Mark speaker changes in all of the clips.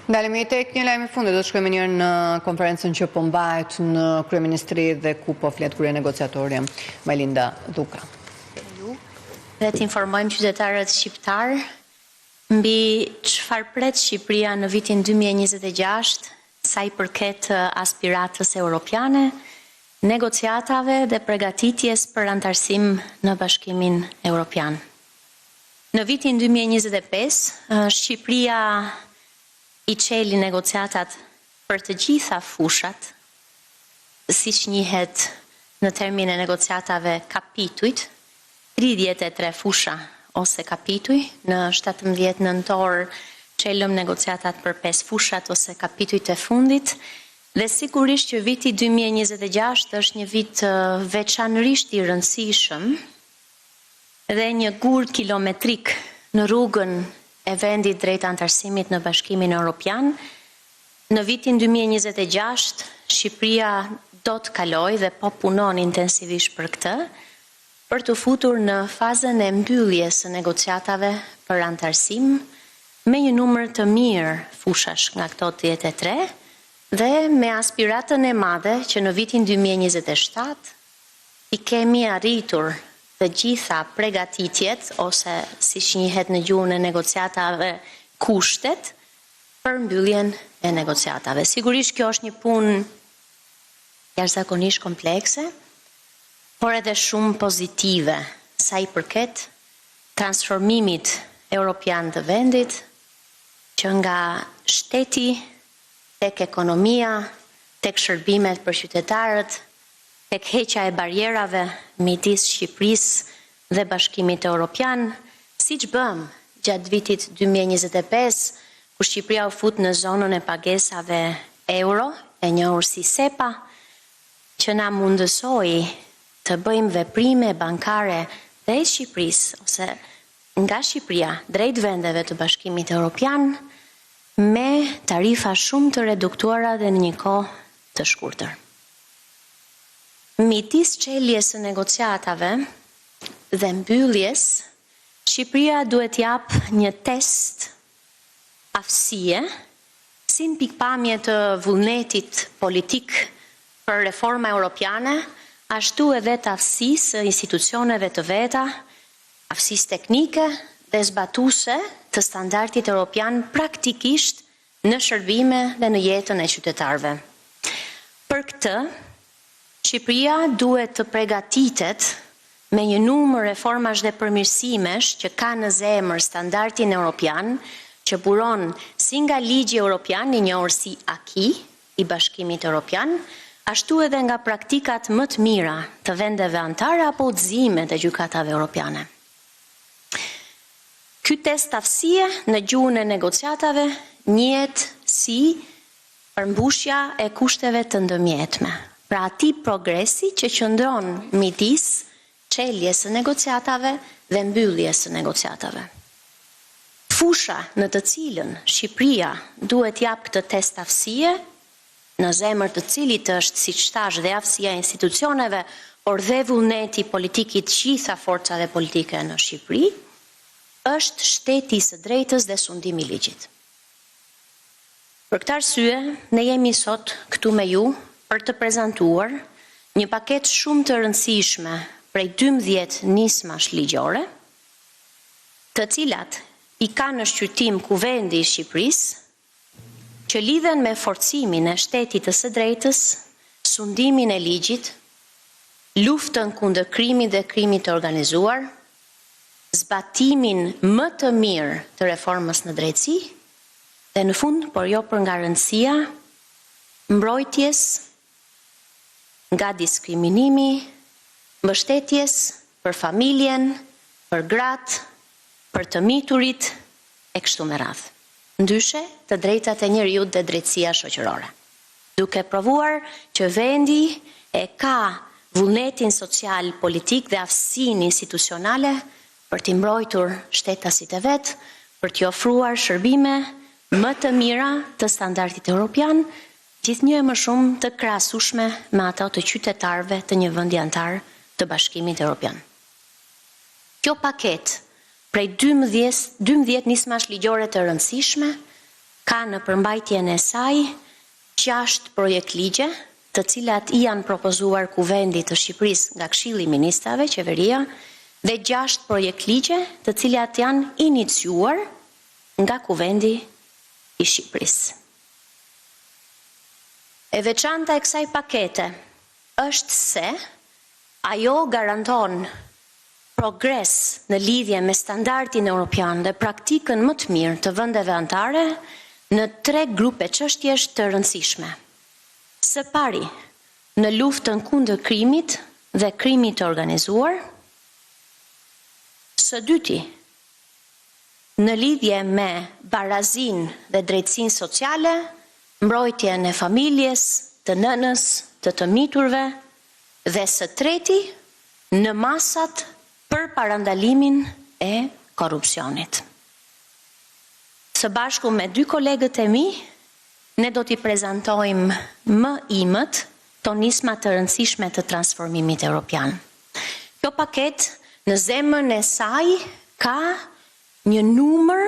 Speaker 1: Ndalemi tek një lajm i fundit, do të shkojmë njërë në konferencën që po mbahet në Kryeministri dhe ku po flet krye negociatori Majlinda Dhuka.
Speaker 2: Dhe të informojmë qytetarët shqiptar mbi çfarë pret Shqipëria në vitin 2026 sa i përket aspiratës europiane, negociatave dhe përgatitjes për antarësim në Bashkimin Evropian. Në vitin 2025, Shqipëria i çeli negociatat për të gjitha fushat, siç njihet në termin e negociatave kapitujt, 33 fusha ose kapituj, në 17 nëntor çelëm negociatat për 5 fushat ose kapitujt e fundit, dhe sigurisht që viti 2026 është një vit veçanërisht i rëndësishëm dhe një gur kilometrik në rrugën e vendit drejt antarësimit në Bashkimin Evropian. Në vitin 2026 Shqipëria do të kaloj dhe po punon intensivisht për këtë, për të futur në fazën e mbylljes së negociatave për antarësim me një numër të mirë fushash nga këto 33 dhe me aspiratën e madhe që në vitin 2027 i kemi arritur të gjitha pregatitjet, ose si njihet në gjuhën e negociatave, kushtet për mbylljen e negociatave. Sigurisht kjo është një punë jashtëzakonisht komplekse, por edhe shumë pozitive sa i përket transformimit europian të vendit, që nga shteti tek ekonomia, tek shërbimet për qytetarët, tek heqja e barjerave midis Shqipërisë dhe Bashkimit Evropian, siç bëm gjatë vitit 2025, ku Shqipëria u fut në zonën e pagesave euro, e njohur si SEPA, që na mundësoi të bëjmë veprime bankare dhe Shqipërisë ose nga Shqipëria drejt vendeve të Bashkimit Evropian me tarifa shumë të reduktuara dhe në një kohë të shkurtër. Midis çeljes së negociatave dhe mbylljes, Shqipëria duhet jap një test aftësie, si në pikpamje të vullnetit politik për reforma europiane, ashtu edhe të aftësisë së institucioneve të veta, aftësisë teknike dhe zbatuese të standardit europian praktikisht në shërbime dhe në jetën e qytetarëve. Për këtë, Shqipëria duhet të përgatitet me një numër reformash dhe përmirësimesh që ka në zemër standardin europian, që buron si nga ligji europian, i njohur si aki i Bashkimit Evropian, ashtu edhe nga praktikat më të mira të vendeve anëtare apo udhëzimet e gjykatave europiane. Ky test aftësie në gjuhën e negociatave njihet si përmbushja e kushteve të ndërmjetme. Pra ati progresi që qëndron midis çeljes së negociatave dhe mbylljes së negociatave. Fusha në të cilën Shqipëria duhet jap këtë test aftësie, në zemër të cilit është, siç thash, dhe aftësia e institucioneve, por dhe vullneti politik i të gjitha forcave politike në Shqipëri, është shteti i së drejtës dhe sundimi i ligjit. Për këtë arsye, ne jemi sot këtu me ju për të prezantuar një paketë shumë të rëndësishme prej 12 nismash ligjore, të cilat i ka në shqyrtim Kuvendi i Shqipërisë, që lidhen me forcimin e shtetit të së drejtës, sundimin e ligjit, luftën kundër krimit dhe krimit të organizuar, zbatimin më të mirë të reformës në drejtësi, dhe në fund, por jo për nga rëndësia, mbrojtjes nga diskriminimi, mbështetjes për familjen, për gratë, për të miturit, e kështu me radhë. Ndyshe të drejtat e njerëzit dhe drejtësia shoqërore. Duke provuar që vendi e ka vullnetin social, politik dhe aftësinë institucionale për t'i mbrojtur shtetasit e vet, për t'i ofruar shërbime më të mira të standardit evropian, gjithnjë e më shumë të krahasueshme me ato të qytetarëve të një vendi antar të Bashkimit Evropian. Kjo paketë prej 12 nismash ligjore të rëndësishme ka në përmbajtjen e saj 6 projekt ligje, të cilat i janë propozuar Kuvendit të Shqipërisë nga Këshilli i Ministrave, qeveria, dhe 6 projekt ligje, të cilat janë iniciuar nga Kuvendi i Shqipërisë. E veçanta e kësaj pakete është se ajo garanton progres në lidhje me standardin evropian dhe praktikën më të mirë të vendeve anëtare në 3 grupe çështjesh të rëndësishme. Së pari, në luftën kundër krimit dhe krimit të organizuar. Së dyti, në lidhje me barazin dhe drejtësinë sociale, mbrojtjen e familjes, të nënës, të miturve, dhe së treti, në masat për parandalimin e korrupsionit. Së bashku me 2 kolegët e mi, ne do t'i prezantojmë më imët të nisma të rëndësishme të transformimit evropian. Kjo paket në zemën e saj ka një numër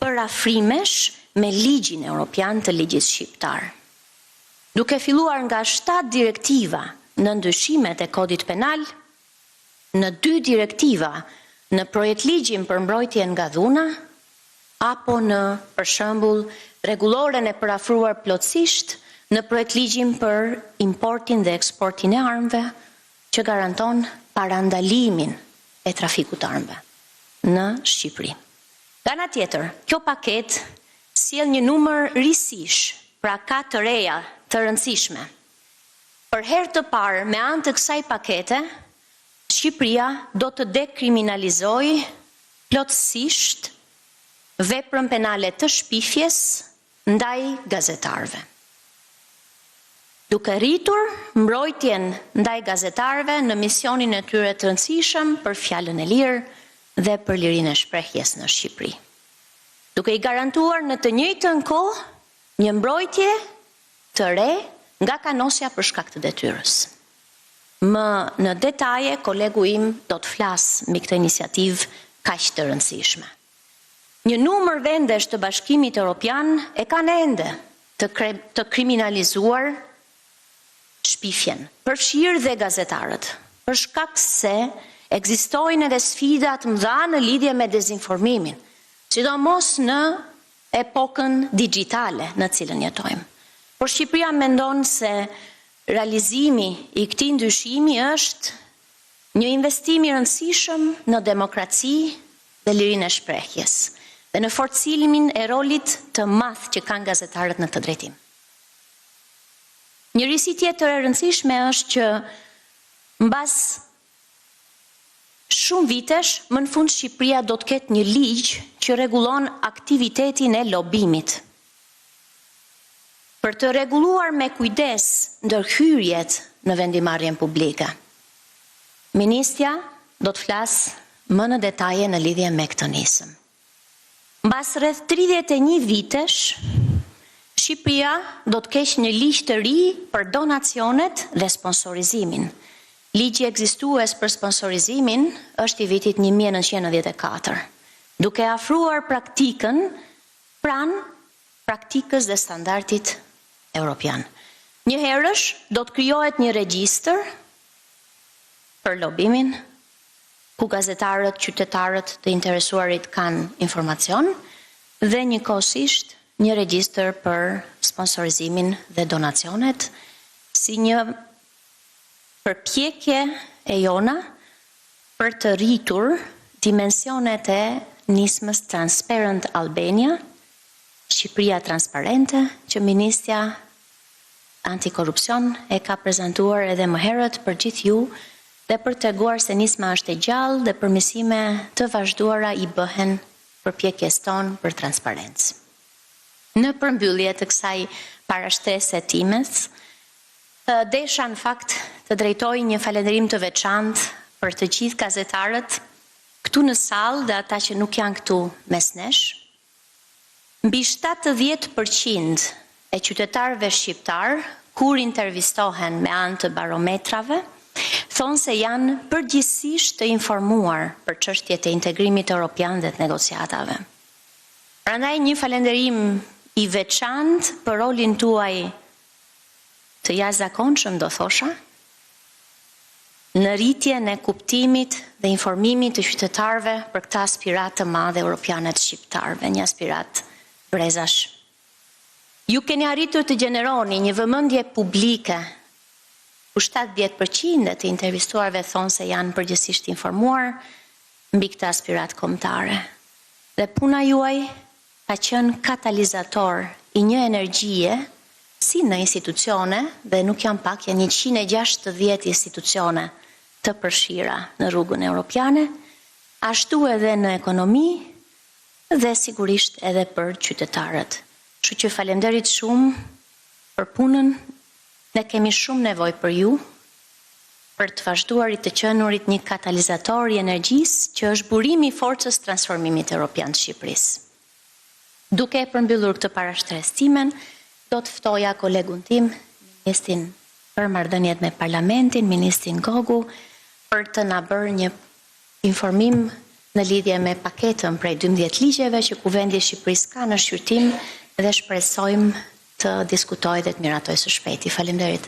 Speaker 2: për afrimesh me ligjin evropian të ligjit shqiptar. Duke filluar nga 7 direktiva në ndryshimet e kodit penal, në 2 direktiva në projekt ligjin për mbrojtjen nga dhuna, apo në, për shembull, rregulloren e përafruar plotësisht në projekt ligjin për importin dhe eksportin e armëve, që garanton parandalimin e trafikut të armëve në Shqipëri. Nga ana tjetër, kjo paket sjell një numër risish, pra 4 reja të rëndësishme. Për herë të parë, me anë të kësaj pakete, Shqipëria do të dekriminalizojë plotësisht veprën penale të shpifjes ndaj gazetarëve. Duke rritur mbrojtjen ndaj gazetarëve në misionin e tyre të rëndësishëm për fjalën e lirë dhe për lirinë e shprehjes në Shqipëri. Duke i garantuar në të njëjtën kohë një mbrojtje të re nga kanosja për shkak të detyrës. Më në detaje, kolegu im do të flasë mbi këtë iniciativë kaq të rëndësishme. Një numër vendesh të Bashkimit Evropian e kanë ende të kriminalizuar shpifjen, përfshirë dhe gazetarët, për shkak se ekzistojnë edhe sfida të mëdha në lidhje me dezinformimin, sidomos në epokën digjitale në cilën jetojmë. Por Shqipëria mendon se realizimi i këtij ndryshimi është një investim i rëndësishëm në demokraci dhe lirinë e shprehjes, dhe në forcilimin e rolit të madh që kanë gazetarët në të drejtim. Një risi tjetër e rëndësishme është që mbas shumë vitesh, më në fund Shqipëria do të ketë një ligj që rregullon aktivitetin e lobimit. Për të rregulluar me kujdes ndërhyrjet në vendimarrjen publike. Ministja do të flasë më në detaje në lidhje me këtë nisëm. Mbas rreth 31 vitesh, Shqipëria do të kesh një ligj të ri për donacionet dhe sponsorizimin. Ligji ekzistues për sponsorizimin është i vitit 1994, duke afruar praktikën pranë praktikës dhe standardit evropian. Njëherësh do të krijohet një regjistër për lobimin, ku gazetarët, qytetarët të interesuarit kanë informacion, dhe njëkohësisht një regjistër për sponsorizimin dhe donacionet, si një përpjekje e jona për të rritur dimensionet e nismës Transparent Albania, Shqipëria transparente, që Ministja Antikorrupsion e ka prezantuar edhe më herët për gjithë ju, dhe për treguar se nisma është e gjallë dhe përmirësime të vazhduara i bëhen përpjekjes tonë për transparencë. Në përmbyllje të kësaj parashtrese times, desha në fakt të drejtoj një falënderim të veçantë për të gjithë gazetarët këtu në sallë dhe ata që nuk janë këtu mes nesh. Mbi 70% e qytetarëve shqiptar, kur intervistohen me anë të barometrave, thonë se janë përgjithsisht të informuar për çështjet e integrimit evropian dhe të negociatave. Prandaj një falënderim i veçantë për rolin tuaj të jashtëzakonshëm, do thosha, në rritjen e kuptimit dhe informimit të qytetarëve për këtë aspirat të madh europiane të shqiptarëve, një aspirat brezash. Ju keni arritur të gjeneroni një vëmendje publike, ku 70% të intervistuarve thonë se janë përgjithsisht informuar mbi këtë aspirat kombëtare. Dhe puna juaj ka qenë katalizator i një energjie si në institucione, dhe nuk janë pak, janë 160 institucione të përfshira në rrugën europiane, ashtu edhe në ekonomi dhe sigurisht edhe për qytetarët. Kështu që falenderit shumë për punën, ne kemi shumë nevojë për ju, për të vazhduarit të qenurit një katalizator i energjisë që është burimi i forcës transformimit europian të Shqipërisë. Duke e përmbyllur këtë parashtrestimin, do të ftoja kolegun tim, ministrin për marrëdhëniet me parlamentin, ministrin Gogu, për të na bërë një informim në lidhje me paketën prej 12 ligjeve që Kuvendi i Shqipërisë ka në shqyrtim dhe shpresojmë të diskutojë dhe të miratojë së shpejti. Faleminderit.